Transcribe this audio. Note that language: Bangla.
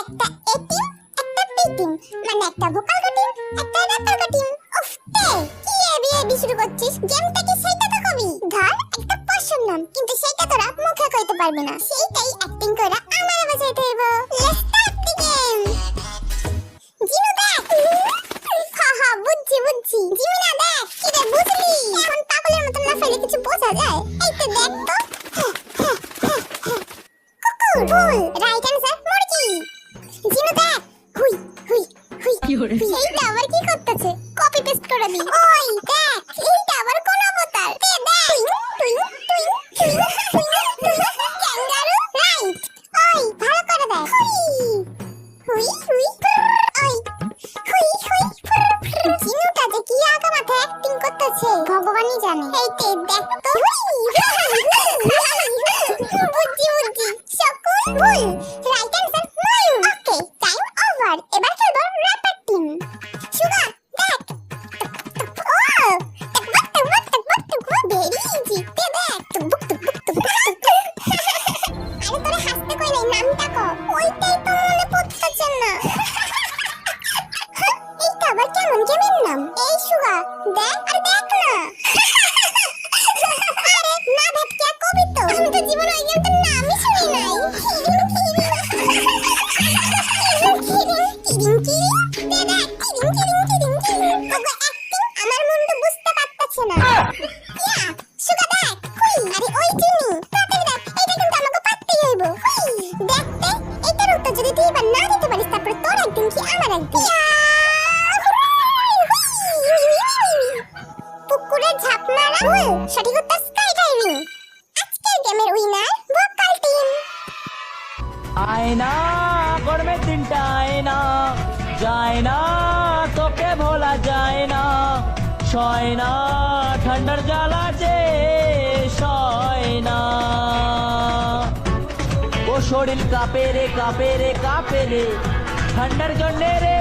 একটা এটিম একটা পিটিম, মানে একটা ভোকাল টিম একটা র্যাপার টিম। উফ তে কি এবি শুরু করছিস? গেমটা কি সেটা তো কবি। ধর একটা পছন্দ নাম, কিন্তু সেটা তোরা মুখে কইতে পারবি না, সেইটাই অ্যাক্টিং কইরা আমার বাজাইতে হইব। Let's start the game. Jinu দেখ, হা বুঝছি জিমিনা দেখ, কি রে বুঝলি? এখন পাগলের মতো না ফেলে কিছু বোঝা যায়? এই তো দেখ তো, কুকুর ফুল রাইট অ্যানসার মুরগি। জিনু দেখ, হুই হুই হুই, এইটা আবার কি করতেছে? কপি পেস্ট করে দি। ওই দেখ, এইটা আবার কোন অবতার? তে দেখ, তুই ক্যাঙ্গারু রাইট। ওই ভালো করে দেখ, হুই হুই ওই জিনুটা যে কি আগা মাথায় অ্যাক্টিং করতেছে ভগবানই জানে। এই তে দেখ তো, বুঝছি শকুন ভুল রাইট অ্যানসার ময়ূর। ওকে টাইম ওভার, এবার খেলবো র্যাপার টিম। সুগা দেখ, ও ভেরি ইজি। তে দেখ, আরে তোরে হাসতে কই নাই, নামটা ক। ওইটাই তো মনে পড়তেছে না। এইটা আবার কেমন গেমের নাম? এই সুগা দেখ, আরে দেখ না। আরে না ভেটকিয়া কবি তো, আমি তো জীবনে ওই গেমটার নামই শুনি নাই। ওগো অ্যাক্টিং আমার মুন্ডু বুঝতে পারতাছে না। ইয়া সুগা দেখ, হুই আরে ওই চিনি তাড়াতাড়ি দেখ, এইটা কিন্তু আমাকে পারতেই হইব। হুই দেখতে, এইটার উত্তর যদি তুই এবার না দিতে পারিস, তারপরে তোর একদিন কি আমার একদিন। পুকুরে ঝাঁপ মারা ভুল, সঠিক উত্তর স্কাই ডাইভিং। আজকের গেমের উইনার ভোকাল টিম। আয়না গড়মে তিনটা আয়না, যায় না তোকে ভোলা যায় না, সয় না ঠান্ডার জ্বালাতে সয় না। ও শরীর কাঁপে রে ঠান্ডার জন্যে রে